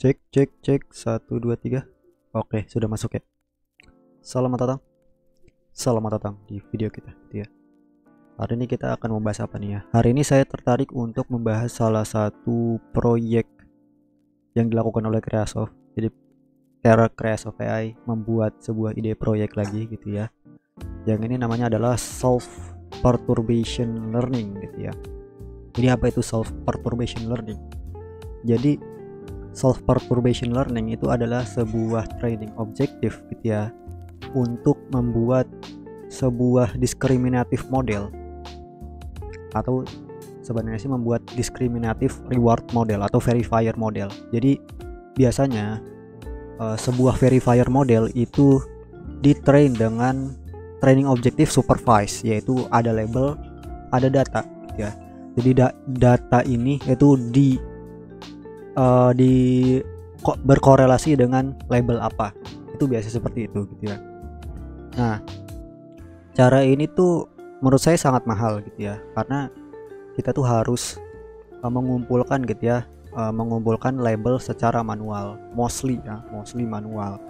Cek cek cek 1 2 3. Oke, sudah masuk ya. Selamat datang. Selamat datang di video kita gitu ya. Hari ini kita akan membahas apa nih ya? Hari ini saya tertarik untuk membahas salah satu proyek yang dilakukan oleh Creasoft. Jadi Creasoft AI membuat sebuah ide proyek lagi gitu ya. Yang ini namanya adalah Self Perturbation Learning gitu ya. Jadi apa itu Self Perturbation Learning? Jadi Self Perturbation Learning itu adalah sebuah training objektif gitu ya, untuk membuat sebuah diskriminatif model, atau sebenarnya sih membuat diskriminatif reward model atau verifier model. Jadi biasanya sebuah verifier model itu ditrain dengan training objektif supervised, yaitu ada label, ada data gitu ya. Jadi data ini itu berkorelasi dengan label apa, itu biasa seperti itu gitu ya. Nah, cara ini tuh menurut saya sangat mahal gitu ya, karena kita tuh harus mengumpulkan gitu ya, mengumpulkan label secara manual, mostly manual.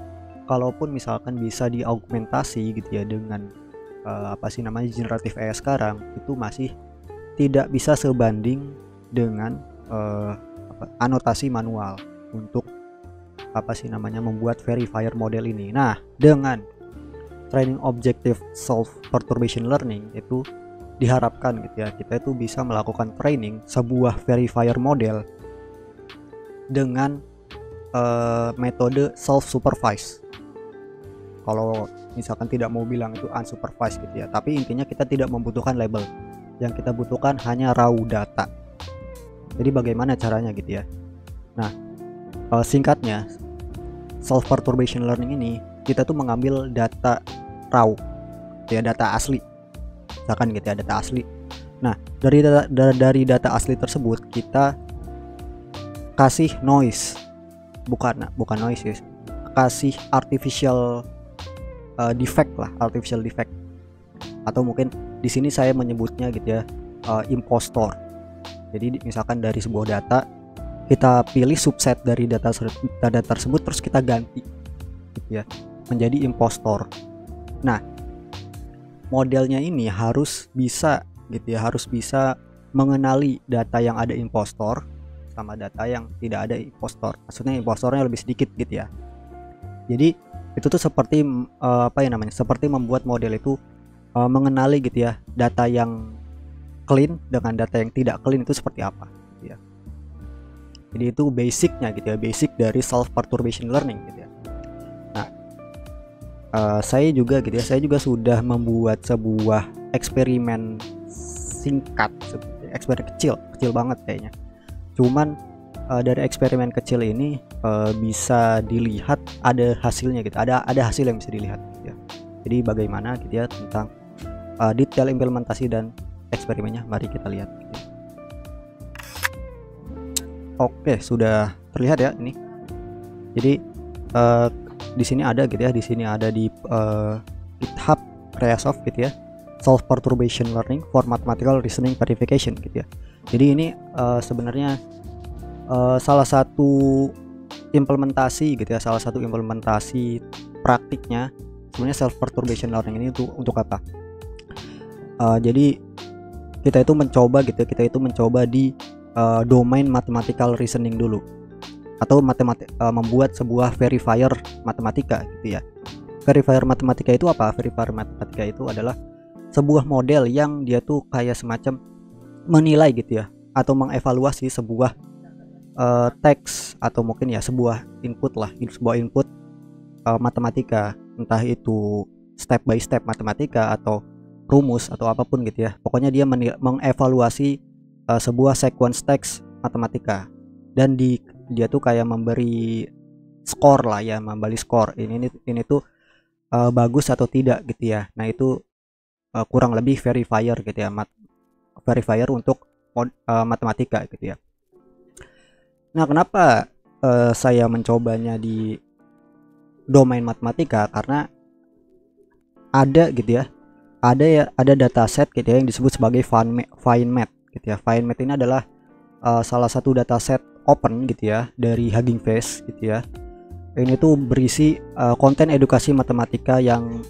Kalaupun misalkan bisa diaugmentasi gitu ya dengan generatif AI sekarang, itu masih tidak bisa sebanding dengan anotasi manual untuk membuat verifier model ini. Nah, dengan training objective self perturbation learning itu diharapkan gitu ya, kita itu bisa melakukan training sebuah verifier model dengan metode self supervised. Kalau misalkan tidak mau bilang itu unsupervised gitu ya, tapi intinya kita tidak membutuhkan label, yang kita butuhkan hanya raw data. Jadi bagaimana caranya gitu ya. Nah, singkatnya self perturbation learning ini kita tuh mengambil data raw ya, data asli misalkan gitu ya, data asli. Nah, dari data asli tersebut kita kasih noise, bukan noise ya, kasih artificial defect lah, artificial defect, atau mungkin di sini saya menyebutnya gitu ya, impostor. Jadi misalkan dari sebuah data kita pilih subset dari data tersebut, terus kita ganti gitu ya menjadi impostor. Nah, modelnya ini harus bisa gitu ya, harus bisa mengenali data yang ada impostor sama data yang tidak ada impostor. Maksudnya impostornya lebih sedikit gitu ya. Jadi itu tuh seperti seperti membuat model itu mengenali gitu ya data yang clean dengan data yang tidak clean itu seperti apa gitu ya. Jadi itu basicnya gitu ya, basic dari self perturbation learning gitu ya. Nah, saya juga sudah membuat sebuah eksperimen singkat, eksperimen kecil banget kayaknya. Cuman dari eksperimen kecil ini bisa dilihat ada hasilnya gitu, ada hasil yang bisa dilihat gitu ya. Jadi bagaimana gitu ya tentang detail implementasi dan eksperimennya, mari kita lihat. Oke, sudah terlihat ya ini. Jadi di sini ada gitu ya, di sini ada di GitHub Creasoft gitu ya, Self Perturbation Learning for Mathematical Reasoning Verification gitu ya. Jadi ini sebenarnya salah satu implementasi gitu ya, salah satu implementasi praktiknya sebenarnya self perturbation learning ini untuk apa? Jadi kita itu mencoba gitu ya, di domain mathematical reasoning dulu, atau membuat sebuah verifier matematika gitu ya. Verifier matematika itu apa? Verifier matematika itu adalah sebuah model yang dia tuh kayak semacam menilai gitu ya, atau mengevaluasi sebuah teks, atau mungkin ya sebuah input lah, sebuah input matematika, entah itu step by step matematika atau rumus atau apapun gitu ya. Pokoknya dia mengevaluasi sebuah sequence teks matematika, dan dia tuh kayak memberi skor lah ya, memberi skor ini tuh bagus atau tidak gitu ya. Nah, itu kurang lebih verifier gitu ya, verifier untuk matematika gitu ya. Nah, kenapa saya mencobanya di domain matematika? Karena ada gitu ya, ada dataset gitu ya yang disebut sebagai FineMath gitu ya. FineMath ini adalah salah satu dataset open gitu ya dari Hugging Face gitu ya. Ini tuh berisi konten edukasi matematika yang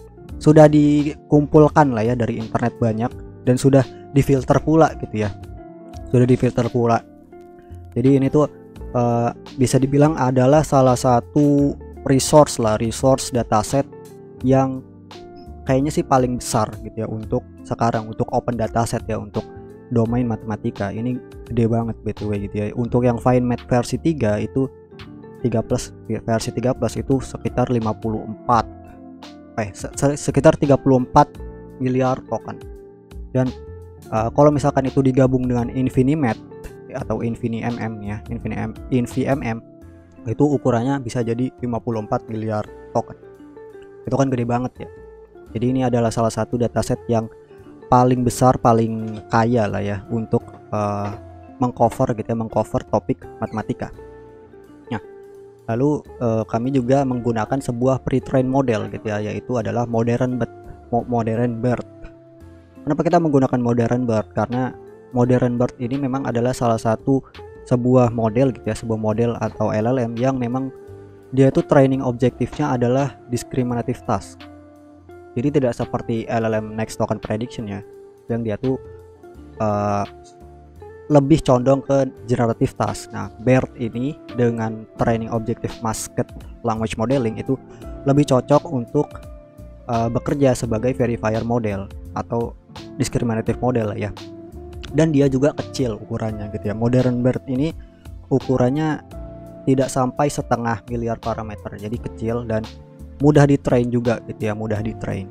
sudah dikumpulkan lah ya dari internet banyak dan sudah difilter pula gitu ya. Sudah difilter pula. Jadi ini tuh bisa dibilang adalah salah satu resource dataset yang kayaknya sih paling besar gitu ya untuk sekarang, untuk open dataset ya, untuk domain matematika. Ini gede banget BTW gitu ya. Untuk yang FineMath versi 3 itu 3 plus, versi 3 plus itu sekitar 34 miliar token. Dan kalau misalkan itu digabung dengan Infinimath atau InfiniMM ya, InfiniMM itu ukurannya bisa jadi 54 miliar token. Itu kan gede banget ya. Jadi ini adalah salah satu dataset yang paling besar, paling kaya lah ya untuk mengcover gitu ya, mengcover topik matematika. Nah, lalu kami juga menggunakan sebuah pre-trained model gitu ya, yaitu adalah Modern BERT. Kenapa kita menggunakan Modern BERT? Karena Modern BERT ini memang adalah salah satu sebuah model gitu ya, sebuah model atau LLM yang memang dia itu training objektifnya adalah discriminative task. Jadi tidak seperti LLM Next Token Prediction ya, yang dia tuh lebih condong ke generative task. Nah, BERT ini dengan training objective masked language modeling itu lebih cocok untuk bekerja sebagai verifier model atau discriminative model lah ya. Dan dia juga kecil ukurannya gitu ya. Modern BERT ini ukurannya tidak sampai 1/2 miliar parameter, jadi kecil dan mudah di-train juga gitu ya, mudah di-train.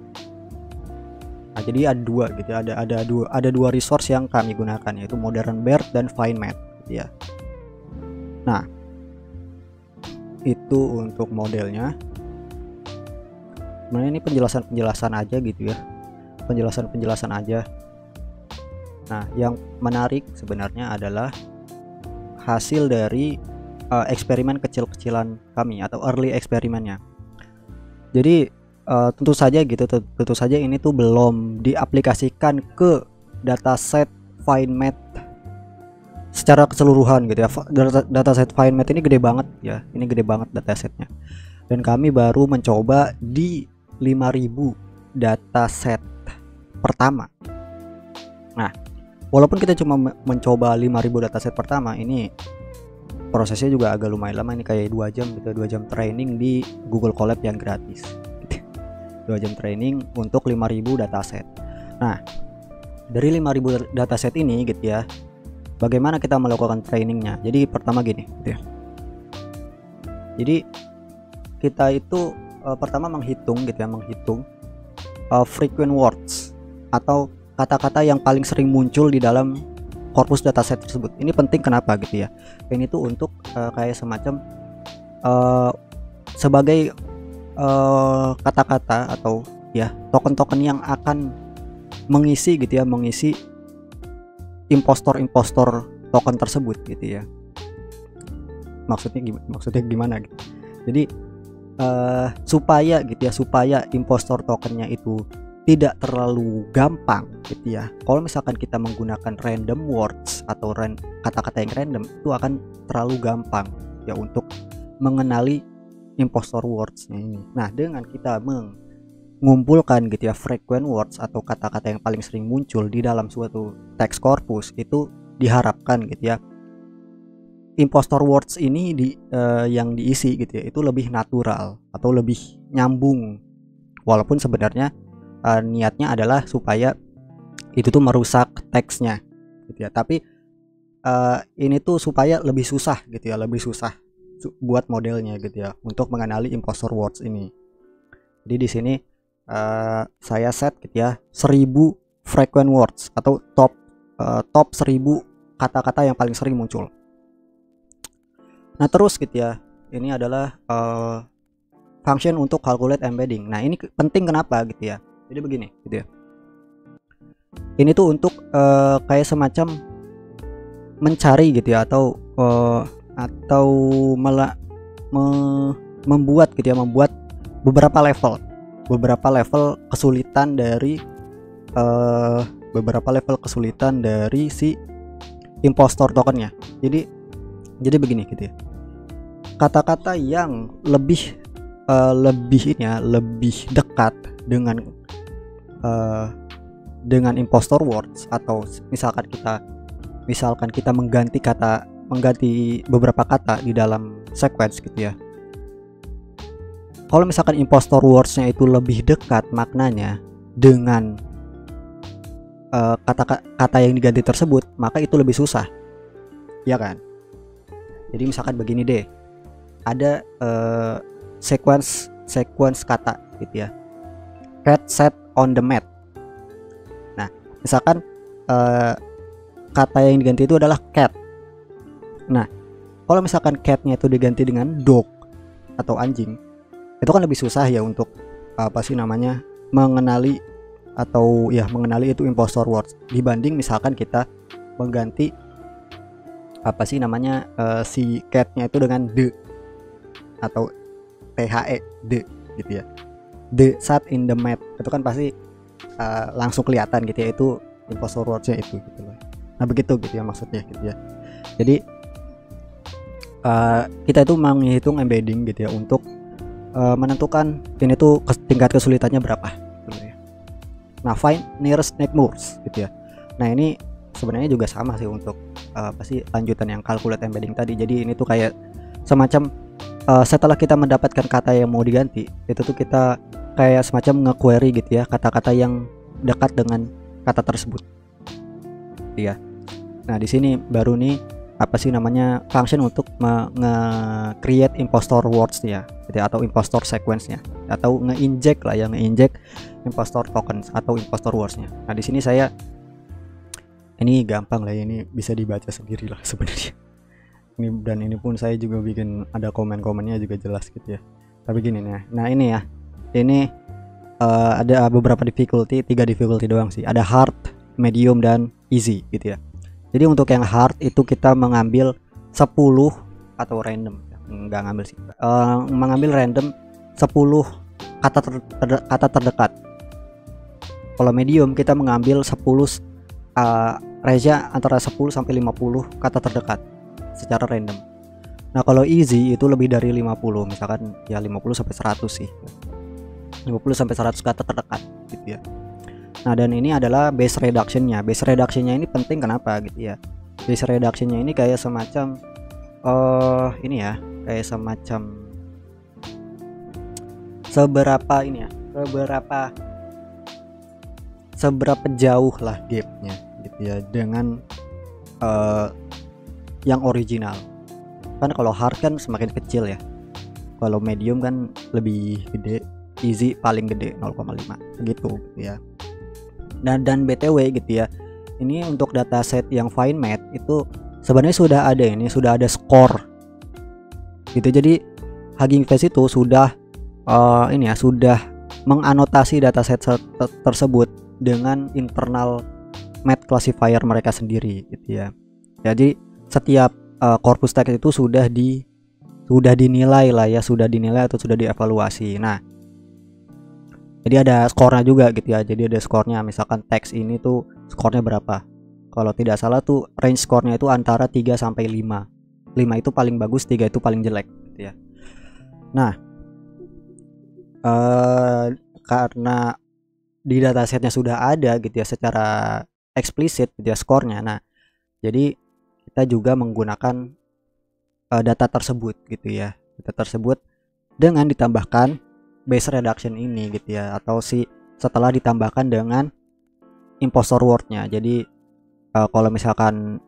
Nah, jadi ada dua resource yang kami gunakan, yaitu Modern BERT dan FineMath gitu ya. Nah, itu untuk modelnya. Sebenarnya ini penjelasan aja gitu ya. Penjelasan aja. Nah, yang menarik sebenarnya adalah hasil dari eksperimen kecil-kecilan kami atau early eksperimennya. Jadi tentu saja ini tuh belum diaplikasikan ke dataset FineMath secara keseluruhan gitu ya. Dataset FineMath ini gede banget ya. Ini gede banget datasetnya. Dan kami baru mencoba di 5000 dataset pertama. Nah, walaupun kita cuma mencoba 5000 dataset pertama, ini prosesnya juga agak lumayan lama. Ini kayak 2 jam gitu, 2 jam training di Google Colab yang gratis. 2 jam training untuk 5000 dataset. Nah, dari 5000 dataset ini gitu ya, bagaimana kita melakukan trainingnya? Jadi pertama gini gitu ya. Jadi kita itu pertama menghitung gitu ya, frequent words atau kata-kata yang paling sering muncul di dalam korpus dataset tersebut. Ini penting kenapa gitu ya? Ini tuh untuk kayak semacam sebagai kata-kata atau ya token-token yang akan mengisi gitu ya, mengisi impostor token tersebut gitu ya. Maksudnya gimana gitu. Jadi supaya impostor tokennya itu tidak terlalu gampang gitu ya. Kalau misalkan kita menggunakan random words atau kata-kata yang random, itu akan terlalu gampang ya untuk mengenali impostor words-nya ini. Nah, dengan kita mengumpulkan gitu ya frequent words atau kata-kata yang paling sering muncul di dalam suatu teks korpus, itu diharapkan gitu ya impostor words ini yang diisi gitu ya, itu lebih natural atau lebih nyambung. Walaupun sebenarnya niatnya adalah supaya itu tuh merusak teksnya gitu ya, tapi ini tuh supaya lebih susah gitu ya, lebih susah buat modelnya gitu ya untuk mengenali impostor words ini. Jadi di sini saya set gitu ya 1000 frequent words atau top 1000 kata-kata yang paling sering muncul. Nah, terus gitu ya, ini adalah function untuk calculate embedding. Nah, ini penting kenapa gitu ya. Jadi begini gitu ya. Ini tuh untuk kayak semacam mencari gitu ya, atau membuat gitu ya, membuat beberapa level kesulitan dari si impostor tokennya. Jadi begini gitu ya. Kata-kata yang lebih lebih dekat dengan impostor words, atau misalkan kita mengganti beberapa kata di dalam sequence gitu ya. Kalau misalkan impostor words-nya itu lebih dekat maknanya dengan kata yang diganti tersebut, maka itu lebih susah, ya kan? Jadi misalkan begini deh, ada sequence kata gitu ya. Cat sat on the mat. Nah, misalkan kata yang diganti itu adalah cat. Nah, kalau misalkan catnya itu diganti dengan dog atau anjing, itu kan lebih susah ya untuk mengenali itu impostor words, dibanding misalkan kita mengganti si catnya itu dengan the atau the gitu ya. The sat in the mat, itu kan pasti langsung kelihatan gitu ya, itu impostor words-nya itu gitu loh. Nah begitu gitu ya maksudnya gitu ya. Jadi kita itu menghitung embedding gitu ya untuk menentukan ini tuh tingkat kesulitannya berapa gitu ya. Nah, find nearest neighbors gitu ya. Nah, ini sebenarnya juga sama sih untuk lanjutan yang calculate embedding tadi. Jadi ini tuh kayak semacam setelah kita mendapatkan kata yang mau diganti, itu tuh kita kayak semacam nge-query gitu ya, kata-kata yang dekat dengan kata tersebut. Iya. Nah, di sini baru nih function untuk nge-create impostor words ya, gitu, atau impostor sequence-nya, atau nge-inject impostor tokens atau impostor words-nya. Nah, di sini ini gampang lah ya, ini bisa dibaca sendiri lah sebenarnya. Ini pun saya juga bikin ada komen-komennya juga jelas gitu ya. Tapi gini nih. Nah, ini ya. Ini ada beberapa difficulty, 3 difficulty doang sih. Ada hard, medium dan easy gitu ya. Jadi untuk yang hard itu kita mengambil 10 atau random, enggak ngambil sih, mengambil random 10 kata terdekat. Kalau medium kita mengambil 10 range antara 10 sampai 50 kata terdekat secara random. Nah, kalau easy itu lebih dari 50, misalkan ya 50 sampai 100 sih. 50 sampai 100 kata terdekat gitu ya. Nah, dan ini adalah base reduction-nya. Base reduction-nya ini penting kenapa gitu ya. Base reduction-nya ini kayak semacam seberapa jauh lah gap-nya gitu ya dengan yang original. Kan kalau hard kan semakin kecil ya. Kalau medium kan lebih gede, easy paling gede 0,5 gitu ya. Dan BTW gitu ya, ini untuk dataset yang FineMath itu sebenarnya sudah ada skor gitu. Jadi Hugging Face itu sudah sudah menganotasi dataset tersebut dengan internal math classifier mereka sendiri gitu ya. Jadi setiap corpus text itu sudah dinilai atau sudah dievaluasi. Nah, jadi ada skornya juga gitu ya. Jadi ada skornya, misalkan teks ini tuh skornya berapa. Kalau tidak salah tuh range skornya itu antara 3 sampai 5. 5 itu paling bagus, 3 itu paling jelek gitu ya. Nah, karena di datasetnya sudah ada gitu ya secara eksplisit gitu ya skornya. Nah, jadi kita juga menggunakan data tersebut gitu ya. Data tersebut dengan ditambahkan base reduction ini gitu ya, atau setelah ditambahkan dengan impostor word-nya. Jadi kalau misalkan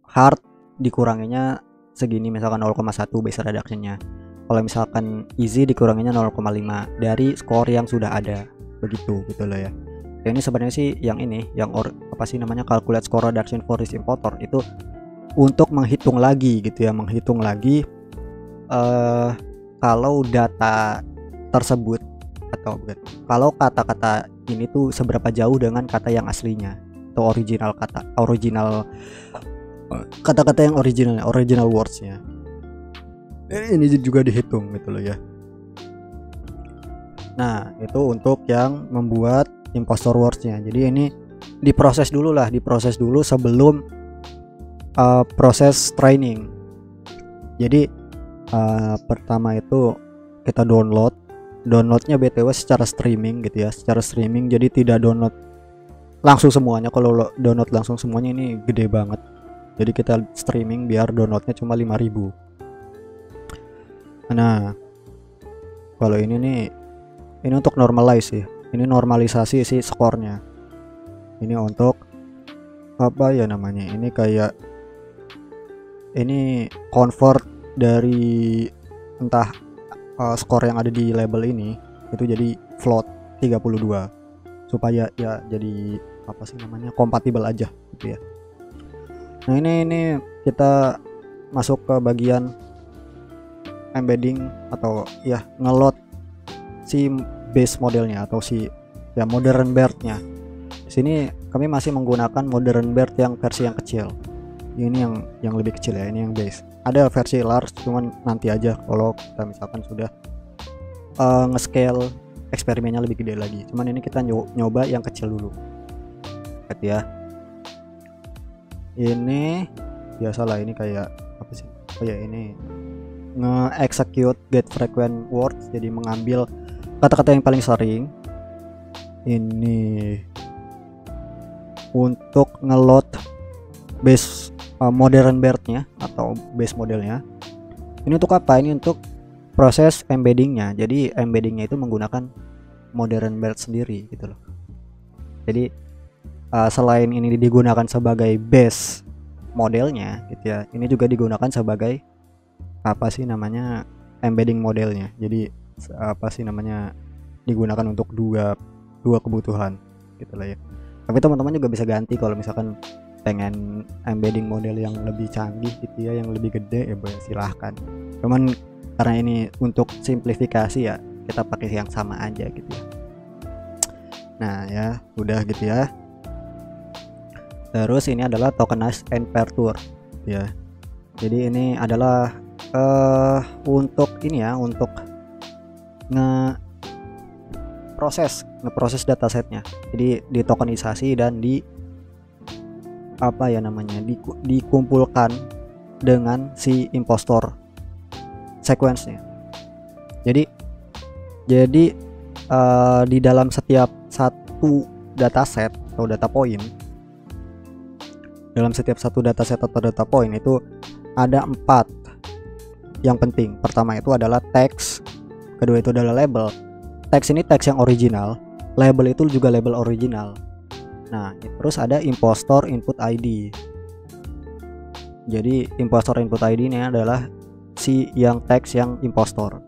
hard dikuranginya segini, misalkan 0,1 base reduction-nya. Kalau misalkan easy dikuranginya 0,5 dari skor yang sudah ada, begitu gitu loh ya. Ini sebenarnya sih yang calculate score reduction for this importer itu untuk menghitung lagi gitu ya, kalau data tersebut kalau kata-kata ini tuh seberapa jauh dengan kata yang aslinya atau kata-kata yang original words-nya. Ini juga dihitung gitu loh ya. Nah, itu untuk yang membuat impostor words-nya. Jadi ini diproses dulu sebelum proses training. Jadi pertama itu kita downloadnya BTW secara streaming gitu ya, jadi tidak download langsung semuanya. Kalau download langsung semuanya ini gede banget, jadi kita streaming biar downloadnya cuma 5.000. Nah kalau ini untuk normalisasi sih skornya. Ini untuk apa ya namanya, ini kayak ini convert dari entah skor yang ada di label ini itu jadi float 32 supaya ya jadi apa sih namanya, kompatibel aja gitu ya. Nah ini kita masuk ke bagian embedding atau ya ngeload si base modelnya atau si ya modern BERT-nya. Di sini kami masih menggunakan modern BERT yang versi yang kecil. Ini yang lebih kecil ya, ini yang base. Ada versi large, cuman nanti aja kalau kita misalkan sudah nge-scale eksperimennya lebih gede lagi. Cuman ini kita nyoba yang kecil dulu. Lihat ya. Ini biasalah, ini kayak apa sih? Oh ya, ini nge-execute get frequent words, jadi mengambil kata-kata yang paling sering. Ini untuk ngeload base modern BERT-nya atau base modelnya. Ini untuk apa? Ini untuk proses embeddingnya. Jadi embeddingnya itu menggunakan modern BERT sendiri gitu loh. Jadi selain ini digunakan sebagai base modelnya gitu ya, ini juga digunakan sebagai apa sih namanya, embedding modelnya. Jadi apa sih namanya, digunakan untuk dua kebutuhan gitu lah ya. Tapi teman-teman juga bisa ganti kalau misalkan pengen embedding model yang lebih canggih gitu ya, yang lebih gede ya boleh, silahkan. Cuman karena ini untuk simplifikasi ya kita pakai yang sama aja gitu ya. Nah ya udah gitu ya. Terus ini adalah tokenized and pertur ya. Jadi ini adalah untuk ini ya, untuk ngeproses datasetnya. Jadi ditokenisasi dan apa ya namanya, dikumpulkan dengan si impostor sequence-nya. Jadi di dalam setiap satu dataset atau data point, dalam setiap satu dataset atau data point itu ada 4 yang penting. Pertama itu adalah teks, kedua itu adalah label. Teks ini teks yang original, label itu juga label original. Nah, terus ada impostor input ID. Jadi impostor input ID ini adalah si yang teks yang impostor.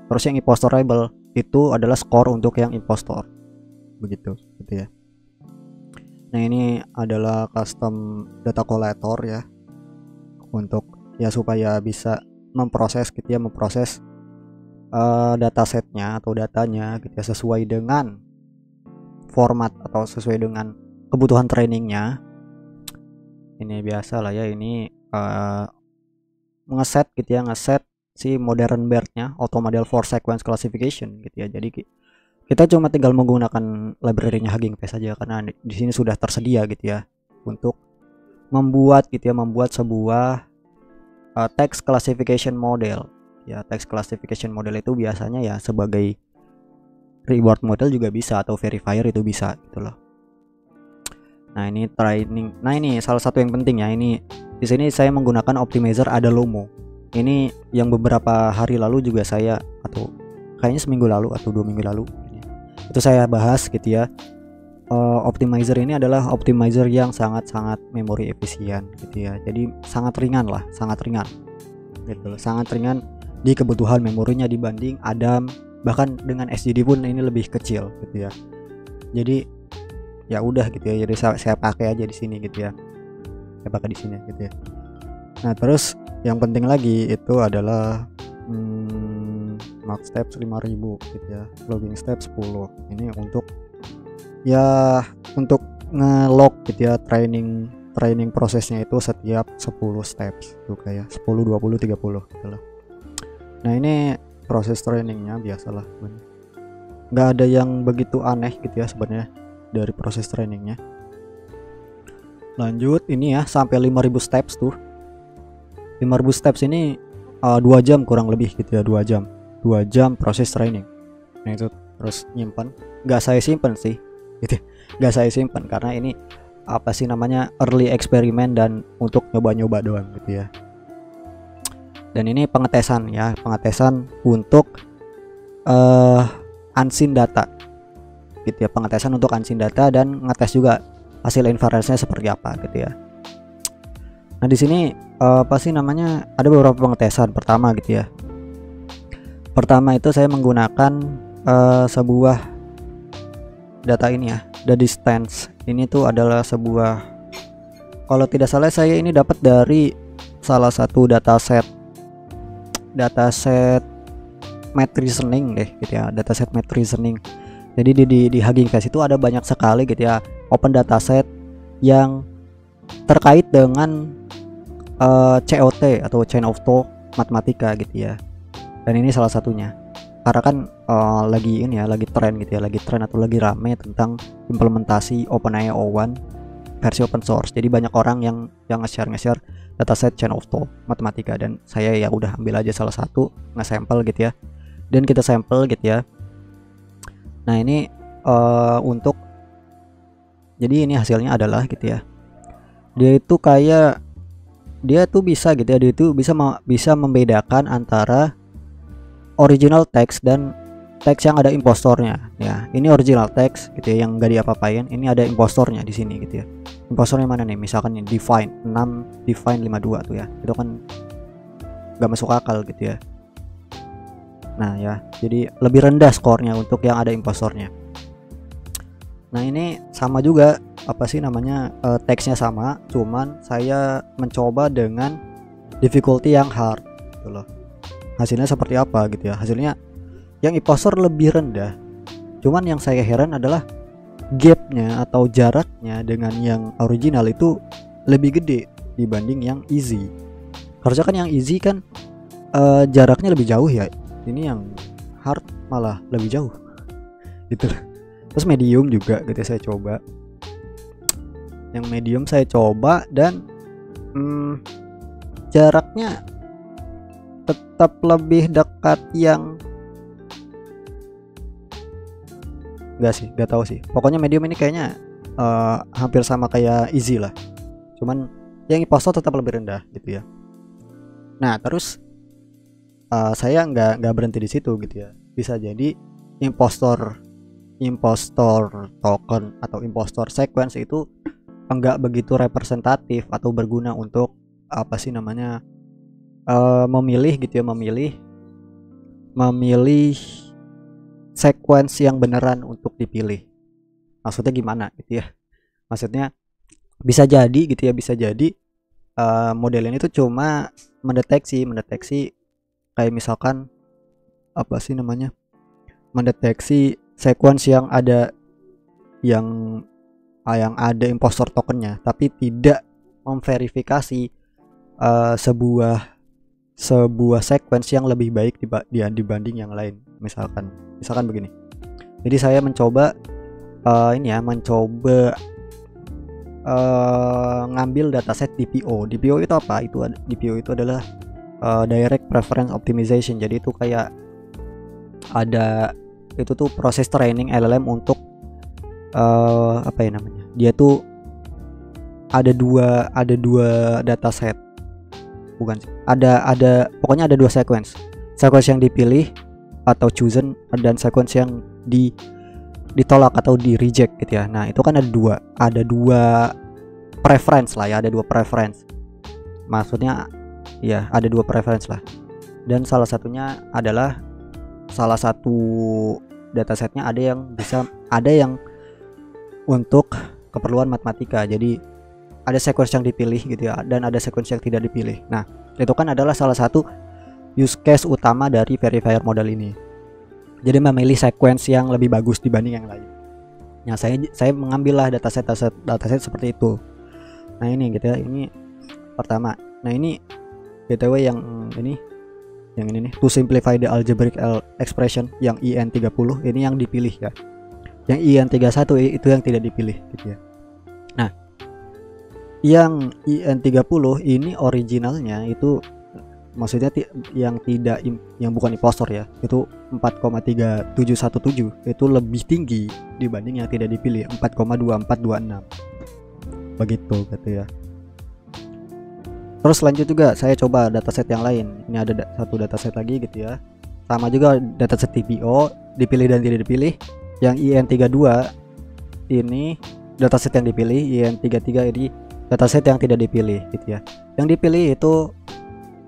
Terus yang impostor label itu adalah skor untuk yang impostor. Begitu, gitu ya. Nah, ini adalah custom data collector ya. Untuk ya supaya bisa memproses gitu ya, memproses datasetnya atau datanya gitu ya, sesuai dengan format atau sesuai dengan kebutuhan trainingnya. Ini biasa lah ya, ini ngeset gitu ya, ngeset si modern BERT-nya, auto model for sequence classification gitu ya. Jadi kita cuma tinggal menggunakan library-nya Hugging Face saja karena di sini sudah tersedia gitu ya untuk membuat gitu ya, membuat sebuah text classification model. Ya, text classification model itu biasanya ya sebagai reward model juga bisa, atau verifier itu bisa gitu loh. Nah, ini training. Nah, ini salah satu yang penting ya. Ini di sini saya menggunakan optimizer ada Lomo. Ini yang beberapa hari lalu juga saya, atau kayaknya seminggu lalu atau 2 minggu lalu itu saya bahas gitu ya. Optimizer ini adalah optimizer yang sangat-sangat memori efisien gitu ya. Jadi sangat ringan lah, sangat ringan gitu loh. Sangat ringan di kebutuhan memorinya dibanding Adam, bahkan dengan SSD pun ini lebih kecil gitu ya. Jadi ya udah gitu ya, jadi saya pakai aja di sini gitu ya, saya pakai di sini gitu ya. Nah, terus yang penting lagi itu adalah max steps 5.000 gitu ya, logging steps 10. Ini untuk ya untuk nge-log gitu ya, training prosesnya itu setiap 10 steps tuh, kayak 10, 20, 30 gitu loh. Nah, ini proses trainingnya biasalah, nggak ada yang begitu aneh gitu ya sebenarnya dari proses trainingnya. Lanjut ini ya, sampai 5.000 steps tuh. 5.000 steps ini 2 jam kurang lebih gitu ya, 2 jam proses training. Nah itu terus nyimpan, nggak saya simpen sih gitu, nggak saya simpen karena ini apa sih namanya, early eksperimen dan untuk nyoba-nyoba doang gitu ya. Dan ini pengetesan ya, pengetesan untuk unseen data gitu ya, pengetesan untuk unseen data dan ngetes juga hasil inference-nya seperti apa gitu ya. Nah di sini apa sih namanya, ada beberapa pengetesan. Pertama gitu ya, pertama itu saya menggunakan sebuah data ini ya, the distance. Ini tuh adalah sebuah, kalau tidak salah saya ini dapat dari salah satu dataset math reasoning deh gitu ya, dataset math reasoning. Jadi di Hugging Face itu ada banyak sekali gitu ya open dataset yang terkait dengan COT atau chain of thought matematika gitu ya. Dan ini salah satunya. Karena kan lagi ini ya, lagi tren gitu ya, lagi tren atau lagi rame tentang implementasi OpenAI O1 versi open source. Jadi banyak orang yang nge-share dataset chain of thought matematika, dan saya ya udah ambil aja salah satu, nge-sampel gitu ya. Dan kita sampel gitu ya. Nah ini untuk, jadi ini hasilnya adalah gitu ya, dia itu kayak, dia tuh bisa gitu ya, dia itu bisa membedakan antara original text dan teks yang ada impostornya ya. Ini original text gitu ya, yang gak diapa-apain, ini ada impostornya di sini gitu ya. Impostornya mana nih, misalkan yang define 6 define 52 tuh ya, itu kan gak masuk akal gitu ya. Nah ya, jadi lebih rendah skornya untuk yang ada impostornya. Nah ini sama juga apa sih namanya, teksnya sama, cuman saya mencoba dengan difficulty yang hard gitu loh. Hasilnya seperti apa gitu ya, hasilnya yang impostor lebih rendah, cuman yang saya heran adalah gapnya atau jaraknya dengan yang original itu lebih gede dibanding yang easy. Harusnya kan yang easy kan jaraknya lebih jauh ya, ini yang hard malah lebih jauh gitu. Terus medium juga gitu saya coba, yang medium saya coba dan jaraknya tetap lebih dekat yang, gak tahu sih, pokoknya medium ini kayaknya hampir sama kayak easy lah, cuman yang impostor tetap lebih rendah gitu ya. Nah terus saya nggak berhenti di situ gitu ya, bisa jadi impostor token atau impostor sequence itu enggak begitu representatif atau berguna untuk apa sih namanya, memilih gitu ya, memilih sequence yang beneran untuk dipilih. Maksudnya gimana gitu ya, maksudnya bisa jadi gitu ya, bisa jadi model ini tuh cuma mendeteksi kayak misalkan apa sih namanya, mendeteksi sequence yang ada impostor tokennya, tapi tidak memverifikasi sebuah sequence yang lebih baik dibanding yang lain. Misalkan begini. Jadi saya mencoba ngambil dataset DPO. DPO itu apa? DPO itu adalah direct preference optimization. Jadi itu kayak ada, itu tuh proses training LLM untuk apa ya namanya, dia tuh ada dua dataset, bukan sih, ada pokoknya ada dua sequence yang dipilih atau chosen dan sequence yang ditolak atau di reject gitu ya. Nah itu kan ada dua preference lah ya, ada dua preference, maksudnya ya ada dua preference lah, dan salah satunya adalah, salah satu datasetnya ada yang untuk keperluan matematika. Jadi ada sequence yang dipilih gitu ya, dan ada sequence yang tidak dipilih. Nah itu kan adalah salah satu use case utama dari verifier model ini. Jadi memilih sequence yang lebih bagus dibanding yang lain. Nah saya mengambillah dataset seperti itu. Nah ini gitu ya, ini pertama. Nah ini BTW yang ini nih, to simplify the algebraic expression, yang IN30 ini yang dipilih ya. Yang IN31 itu yang tidak dipilih gitu ya. Nah Yang IN30 ini originalnya itu, maksudnya yang tidak yang bukan impostor ya, itu 4,3717, itu lebih tinggi dibanding yang tidak dipilih 4,2426 begitu gitu ya. Terus lanjut juga saya coba dataset yang lain. Ini ada satu dataset lagi gitu ya, sama juga dataset TPO, dipilih dan tidak dipilih. Yang IN32 ini dataset yang dipilih, IN33 ini dataset yang tidak dipilih gitu ya. Yang dipilih itu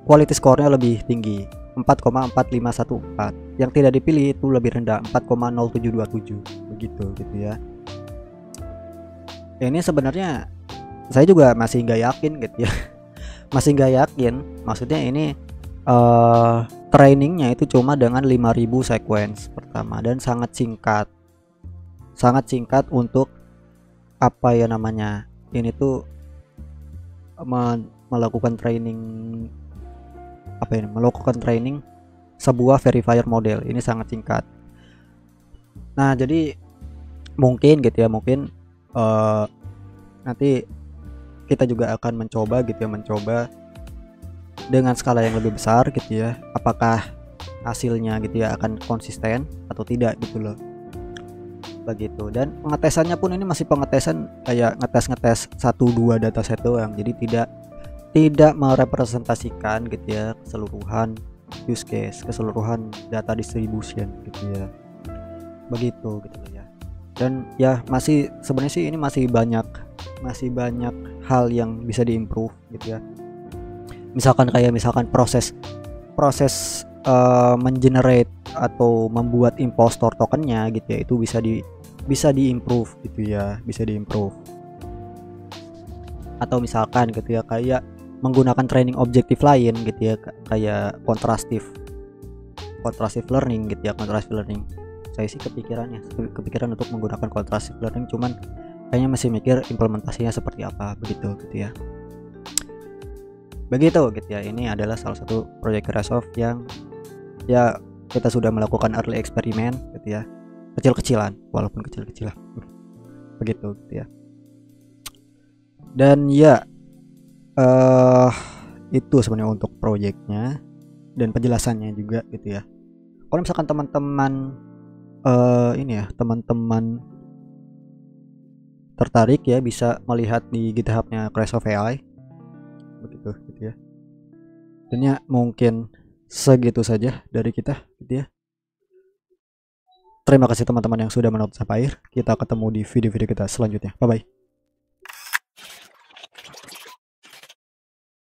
quality score-nya lebih tinggi, 4,4514. Yang tidak dipilih itu lebih rendah, 4,0727 begitu gitu ya. Ini sebenarnya saya juga masih nggak yakin gitu ya. Masih nggak yakin, maksudnya ini trainingnya itu cuma dengan 5000 sequence pertama dan sangat singkat untuk apa ya namanya, ini tuh melakukan training sebuah verifier model. Ini sangat singkat. Nah jadi mungkin gitu ya, mungkin nanti kita juga akan mencoba dengan skala yang lebih besar gitu ya, apakah hasilnya gitu ya akan konsisten atau tidak gitu loh, begitu. Dan pengetesannya pun ini masih pengetesan kayak ngetes 1-2 dataset doang, jadi tidak merepresentasikan gitu ya keseluruhan use case, keseluruhan data distribution gitu ya, begitu gitu loh ya. Dan ya masih sebenarnya sih ini masih banyak hal yang bisa diimprove gitu ya. Misalkan proses mengenerate atau membuat impostor tokennya gitu ya, itu bisa diimprove gitu ya, bisa diimprove. Atau misalkan gitu ya kayak menggunakan training objektif lain gitu ya, kayak contrastive learning gitu ya. Contrastive learning, saya sih kepikiran untuk menggunakan contrastive learning, cuman kayaknya masih mikir implementasinya seperti apa begitu gitu ya. Begitu gitu ya. Ini adalah salah satu proyek Microsoft yang ya kita sudah melakukan early eksperimen gitu ya, kecil-kecilan, walaupun kecil-kecilan begitu gitu ya. Dan ya itu sebenarnya untuk proyeknya dan penjelasannya juga gitu ya. Kalau misalkan teman-teman teman-teman tertarik ya, bisa melihat di GitHub-nya Microsoft AI begitu gitu ya. Dan ya mungkin segitu saja dari kita gitu ya. Terima kasih teman-teman yang sudah menonton sampai akhir. Kita ketemu di video-video kita selanjutnya. Bye bye.